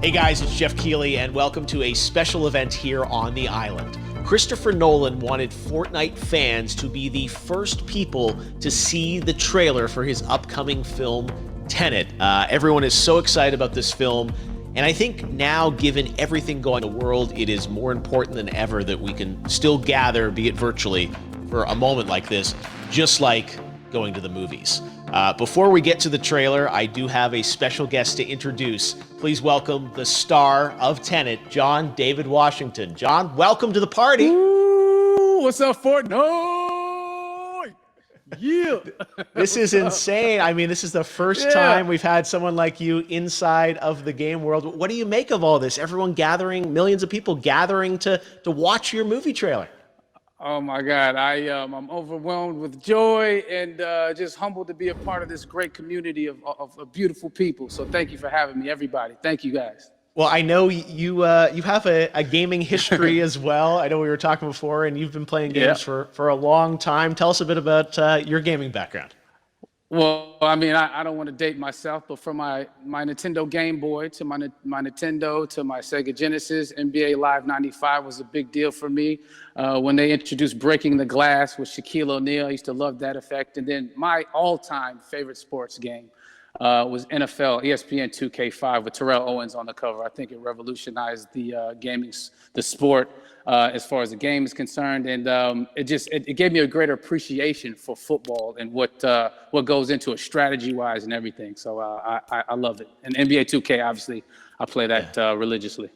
Hey guys, it's Jeff Keighley, and welcome to a special event here on the island. Christopher Nolan wanted Fortnite fans to be the first people to see the trailer for his upcoming film, Tenet. Everyone is so excited about this film, and I think now, given everything going on in the world, it is more important than ever that we can still gather, be it virtually, for a moment like this, just like going to the movies. Before we get to the trailer, I do have a special guest to introduce. Please welcome the star of Tenet, John David Washington. John, welcome to the party. Ooh, what's up, Fortnite? Yeah. This is insane. I mean, this is the first time we've had someone like you inside of the game world. What do you make of all this? Everyone gathering, millions of people gathering to watch your movie trailer. Oh my God, I'm overwhelmed with joy and just humbled to be a part of this great community of beautiful people. So thank you for having me, everybody. Thank you, guys. Well, I know you have a gaming history as well. I know we were talking before, and you've been playing games for a long time. Tell us a bit about your gaming background. Well, I mean, I don't want to date myself, but from my Nintendo Game Boy to my Nintendo to my Sega Genesis, NBA Live 95 was a big deal for me. When they introduced Breaking the Glass with Shaquille O'Neal, I used to love that effect. And then my all-time favorite sports game was NFL ESPN 2K5 with Terrell Owens on the cover. I think it revolutionized the sport as far as the game is concerned, and it gave me a greater appreciation for football and what goes into it strategy-wise and everything. So I love it. And NBA 2K, obviously, I play that religiously.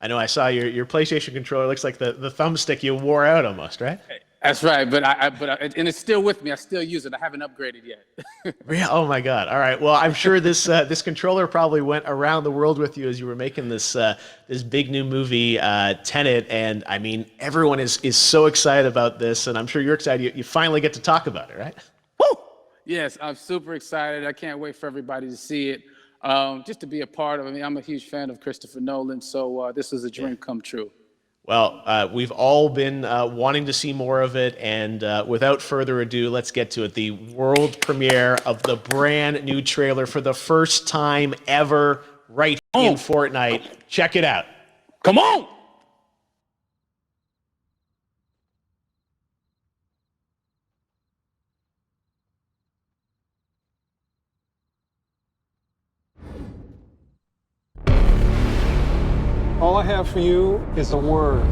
I know I saw your PlayStation controller. Looks like the thumbstick you wore out almost, right? That's right, and it's still with me. I still use it. I haven't upgraded yet. Yeah. Oh my God. All right. Well, I'm sure this controller probably went around the world with you as you were making this big new movie, Tenet. And I mean, everyone is so excited about this, and I'm sure you're excited. You finally get to talk about it, right? Woo! Yes, I'm super excited. I can't wait for everybody to see it. Just to be a part of it. I mean, I'm a huge fan of Christopher Nolan, so this is a dream come true. Well, we've all been wanting to see more of it, and without further ado, let's get to it. The world premiere of the brand new trailer for the first time ever right in Fortnite. Check it out. Come on! All I have for you is a word.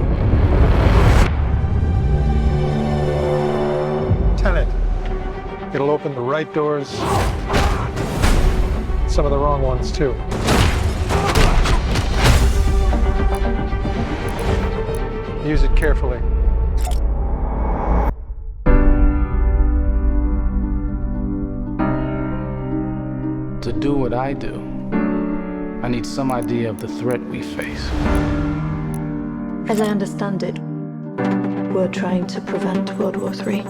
Tenet. It'll open the right doors, some of the wrong ones too. Use it carefully. To do what I do, I need some idea of the threat we face. As I understand it, we're trying to prevent World War III.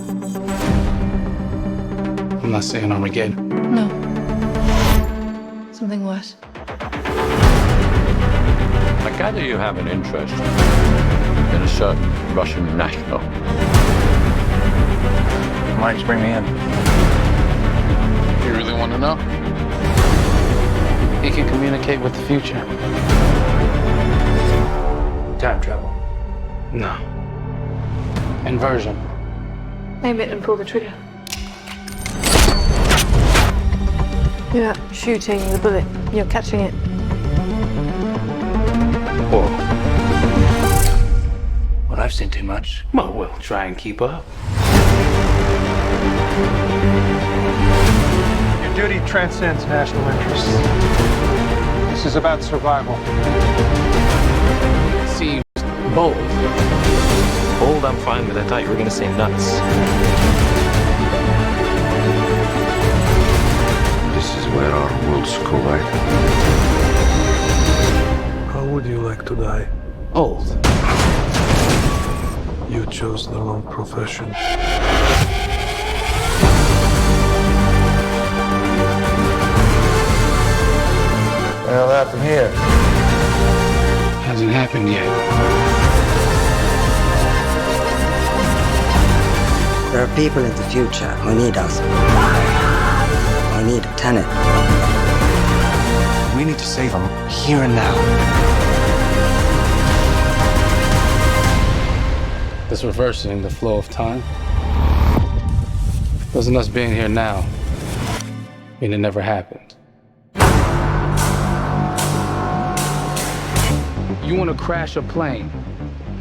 I'm not saying Armageddon. No. Something worse. I gather you have an interest in a certain Russian national. Mike's bring me in. You really want to know? He can communicate with the future. Time travel. No. Inversion. Aim it and pull the trigger. You're not shooting the bullet, you're catching it. Whoa. Well, I've seen too much. Well, we'll try and keep up. Your duty transcends national interests. This is about survival. Seems bold. Bold, I'm fine with. I thought you were going to say nuts. This is where our worlds collide. How would you like to die? Old. You chose the wrong profession. Well, happened here. Hasn't happened yet. There are people in the future who need us. Who need Tenet. We need to save him here and now. This reversing the flow of time. Doesn't us being here now mean it never happened? You want to crash a plane?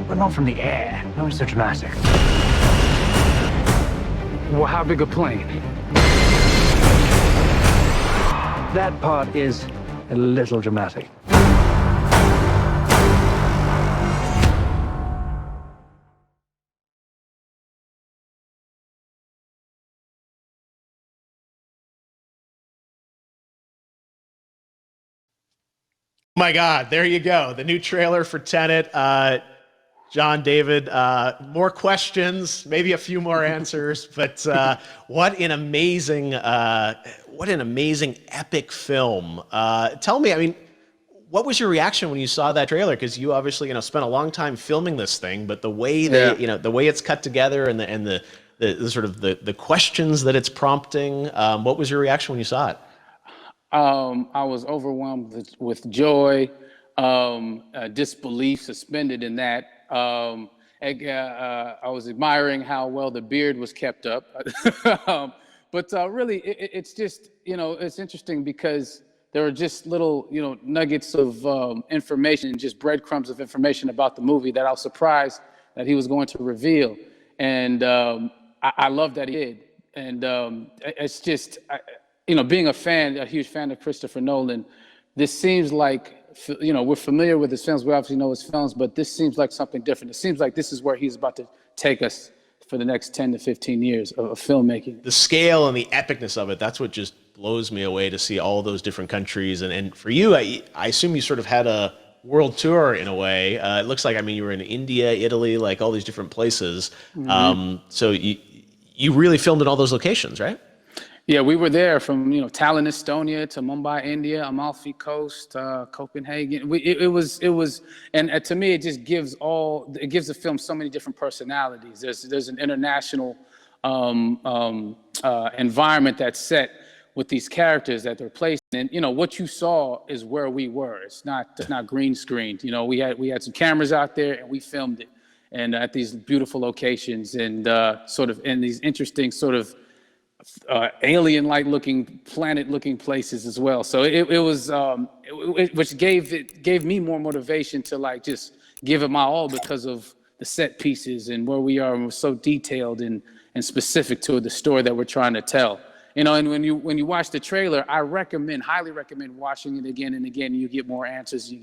But not from the air. No one's so dramatic. Well, how big a plane? That part is a little dramatic. My God, there you go. The new trailer for Tenet. John, David, more questions, maybe a few more answers, but what an amazing epic film. Tell me, I mean, what was your reaction when you saw that trailer? Because you obviously, spent a long time filming this thing, but the way the way it's cut together and the sort of the questions that it's prompting, what was your reaction when you saw it? I was overwhelmed with joy, disbelief suspended in that. I was admiring how well the beard was kept up. But really, it's just, it's interesting because there are just little, nuggets of information, just breadcrumbs of information about the movie that I was surprised that he was going to reveal. And I love that he did. And it's just, being a huge fan of Christopher Nolan, this seems like, we're familiar with his films. We obviously know his films, but this seems like something different. It seems like this is where he's about to take us for the next 10 to 15 years of filmmaking. The scale and the epicness of it, that's what just blows me away, to see all those different countries. And for you, I assume you sort of had a world tour in a way. It looks like, you were in India, Italy, like all these different places. Mm-hmm. So you really filmed in all those locations, right? Yeah, we were there from Tallinn, Estonia, to Mumbai, India, Amalfi Coast, Copenhagen. It was, and to me, it just gives the film so many different personalities. There's an international environment that's set with these characters that they're placed in. What you saw is where we were. It's not green screened. We had some cameras out there and we filmed it, and at these beautiful locations and sort of in these interesting sort of alien-like looking, planet-looking places as well. So it was, which gave me more motivation to just give it my all because of the set pieces and where we are, and we're so detailed and specific to the story that we're trying to tell. And when you watch the trailer, I highly recommend watching it again and again. You get more answers.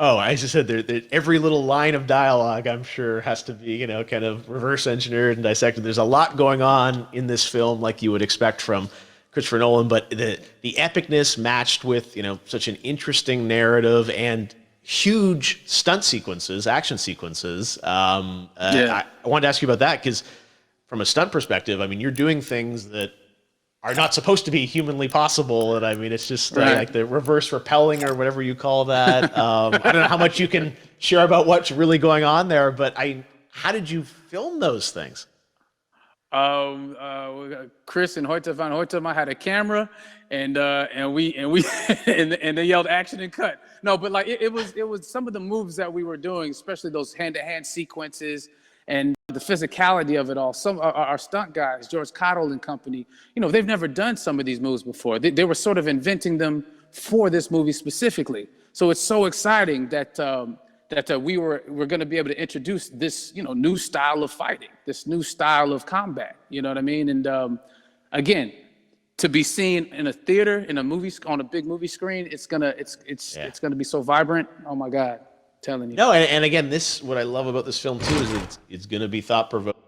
Oh, as I said, every little line of dialogue, I'm sure, has to be, kind of reverse engineered and dissected. There's a lot going on in this film, like you would expect from Christopher Nolan, but the epicness matched with, such an interesting narrative and huge stunt sequences, action sequences. I wanted to ask you about that because from a stunt perspective, you're doing things that are not supposed to be humanly possible. And it's just like the reverse rappelling or whatever you call that. I don't know how much you can share about what's really going on there, but how did you film those things? Chris and Hoyte van Hoytema had a camera, and they yelled action and cut. No, but it was some of the moves that we were doing, especially those hand-to-hand sequences and the physicality of it all. Some our stunt guys, George Cottle and company, they've never done some of these moves before. They were sort of inventing them for this movie specifically. So it's so exciting that we're going to be able to introduce this new style of fighting, this new style of combat. You know what I mean? And again, to be seen in a theater, in a movie, on a big movie screen, it's gonna be so vibrant. Oh my God. Telling you. No, and again, what I love about this film too is it's going to be thought-provoking.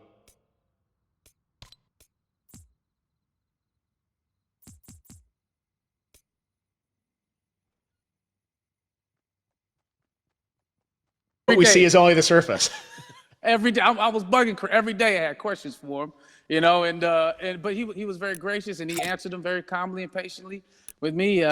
What we see is only the surface. Every day, I was bugging. Every day, I had questions for him, but he was very gracious and he answered them very calmly and patiently with me.